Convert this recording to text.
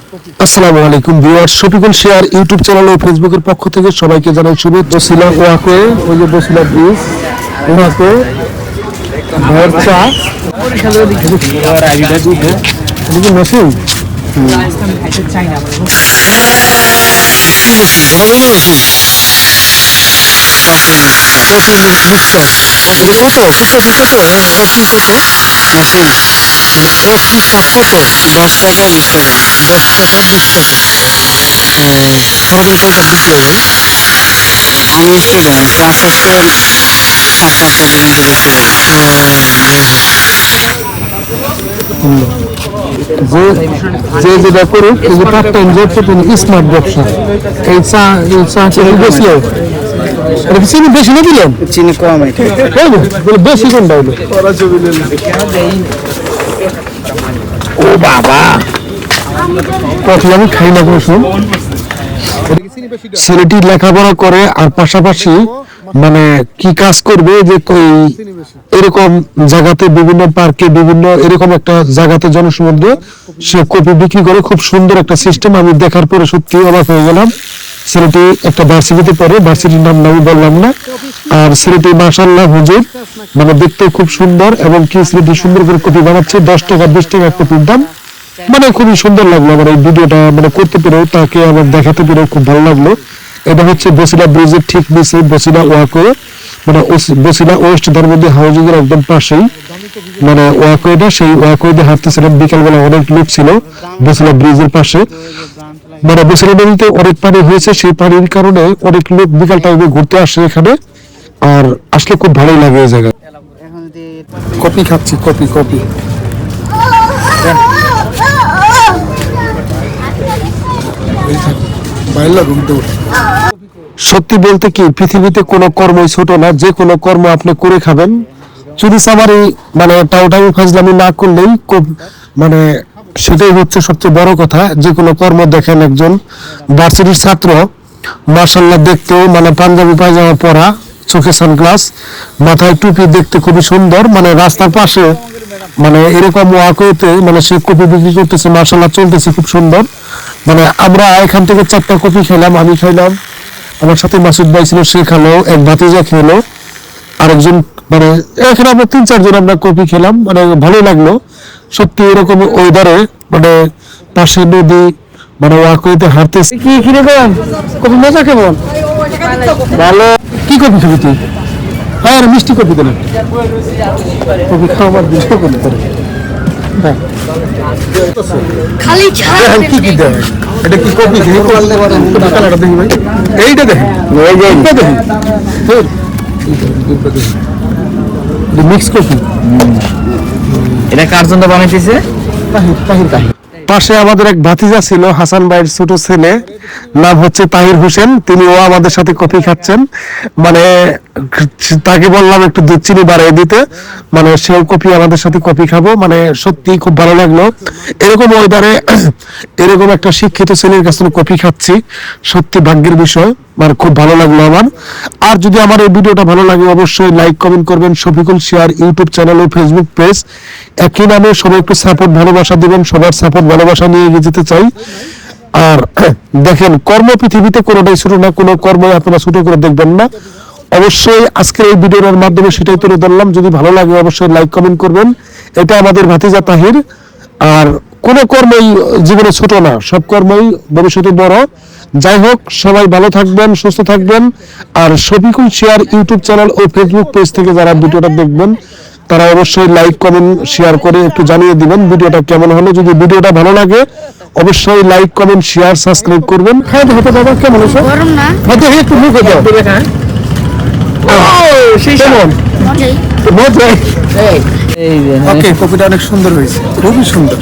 আসসালামু আলাইকুম viewers, Shafiqul share YouTube channel ও ফেসবুকের পক্ষ থেকে সবাইকে জানাই শুভেচ্ছা। বসিলা ওয়াকে, ওই যে বসিলা ব্রিজ, ওয়াকে ভাইয়ের চা এদিকে মেশিন যে যেটা করুক, এই যে পার্ট টাইম জব করতে স্মার্ট ব্যবসা, এই চা বেশি এটা কি চিনি বেশি না দিলেন? চিনি কম বলে বেশি কোনটা হলো? ও বাবা, কফি আমি খাই না কোনো সময়। ছেলেটি লেখাপড়া করে আর পাশাপাশি মানে কি কাজ করবে যে এরকম জায়গাতে বিভিন্ন পার্কে বিভিন্ন এরকম একটা জায়গাতে জনসমুদ্রে সে কপি বিক্রি করে। খুব সুন্দর একটা সিস্টেম, আমি দেখার পরে সত্যি অবাক হয়ে গেলাম। ছেলেটি একটা ভার্সিটিতে পড়ে, ভার্সিটির নাম আমি বললাম না। আর ছেলেটি মাশাআল্লাহ হুজুর, মানে দেখতে খুব সুন্দর এবং কি ছেলেটি সুন্দর করে কপি বানাচ্ছে। 10 টাকা 20 টাকা কপির দাম, মানে খুবই সুন্দর লাগলো আমার এই ভিডিওটা মানে করতে পেরেও, তাকে আমার দেখাতে পেরেও খুব ভালো লাগলো। এটা হচ্ছে বসিলা ব্রিজের ঠিক নিচে বসিলা ওয়াকওয়ে, মানে বসিলা ওয়েস্ট ধর্মদী হাউজিং এর একদম পাশেই মানে ওয়াকওয়েটা। সেই ওয়াকওয়েতে হাঁটতেছিলাম, বিকালবেলা অনেক লোক ছিল বসিলা ব্রিজের পাশে। মানে বসিলা নদীতে অনেক পানি হয়েছে, সেই পানির কারণে অনেক লোক বিকাল টাইমে ঘুরতে আসে এখানে, আর আসলে খুব ভালোই লাগে এই জায়গায়। কপি খাচ্ছি, কপি কপি সত্যি বলতে কি পৃথিবীতে কোনো কর্মই ছোট না, যে কোনো কর্ম আপনি করে খাবেন। চুরি চামারি মানে টাউটামি ফাজলামি না করলেই মানে সেটাই হচ্ছে সবচেয়ে বড় কথা। যে কোনো কর্ম দেখেন, একজন ভার্সিটির ছাত্র মাশাআল্লাহ দেখতেও মানে পাঞ্জাবি পায়জামা পরা, চোখে সানগ্লাস, মাথায় টুপি, দেখতে খুবই সুন্দর। মানে রাস্তার পাশে মানে এরকম ওয়াকওয়েতে মানে সে কপি বিক্রি করতেছে, মাশাআল্লাহ চলতেছে খুব সুন্দর। মানে আমরা এখান থেকে 4টা কপি খেলাম, আমি খাইলাম, আমার সাথে মাসুদ ভাই ছিল, সে খেলো, এক ভাতিজা খেলো, আরেকজন মানে এখানে আমরা 3-4 জন আমরা কপি খেলাম। মানে ভালোই লাগলো সত্যি। এরকম ওয়েদারে মানে পাশে নদী, মানে ওয়াকওয়েতে হাঁটতেছি। কি কিনে দেন কপি মজা কেমন? ভালো। কি কপি খাবি তুই? হ্যাঁ মিষ্টি কপি দিলেন, কপি খাওয়ার দিন করে খালি কি কি দেয়? এটা কি কপি? কালারটা দেখি ভাই, এইটা দেখেন, এইটা দেখেন, মিক্স কপি। এটা কার জন্য বানাইতেছে? পাশে আমাদের এক ভাতিজা ছিল, হাসান ভাইয়ের ছোট ছেলে, নাম হচ্ছে তাহির হোসেন। তিনিও আমাদের সাথে কফি খাচ্ছেন। মানে তাকে বললাম একটু দুধ চিনি বাড়িয়ে দিতে, মানে সেও কফি আমাদের সাথে কফি খাবো। মানে সত্যি খুব ভালো লাগলো এরকম ওয়েদারে এরকম একটা শিক্ষিত ছেলের কাছ থেকে কফি খাচ্ছি, সত্যি ভাগ্যের বিষয়। মানে খুব ভালো লাগলো আমার। আর যদি আমার এই ভিডিওটা ভালো লাগে অবশ্যই লাইক কমেন্ট করবেন। শফিকুল শেয়ার ইউটিউব চ্যানেল ও ফেসবুক পেজ একই নামে, সবাই একটু সাপোর্ট ভালোবাসা দিবেন। সবার সাপোর্ট ভালোবাসা নিয়ে এগিয়ে যেতে চাই। আর দেখেন, কর্ম পৃথিবীতে কোনোটাই ছোট না, কোনো কর্মই আপনারা ছোট করে দেখবেন না। অবশ্যই আজকের এই ভিডিওর মাধ্যমে সেটাই তুলে ধরলাম। যদি ভালো লাগে অবশ্যই লাইক কমেন্ট করবেন। এটা আমাদের ভাতিজা তাহির। আর কোনো কর্মই জীবনে ছোট না, সব কর্মই ভবিষ্যতে বড়। যাই হোক, সবাই ভালো থাকবেন, সুস্থ থাকবেন। আর শফিকুল শেয়ার ইউটিউব চ্যানেল ও ফেসবুক পেজ থেকে যারা ভিডিওটা দেখবেন তারা অবশ্যই লাইক কমেন্ট শেয়ার করে একটু জানিয়ে দিবেন ভিডিওটা কেমন হলো। যদি ভিডিওটা ভালো লাগে অবশ্যই লাইক কমেন্ট শেয়ার সাবস্ক্রাইব করবেন। খাইতে হতে বাবা কেমন আছো? গরম না? হয়তো একটু মুখে দাও। কেমন? মজাই। ওকে, কপিটা অনেক সুন্দর হয়েছে, খুবই সুন্দর।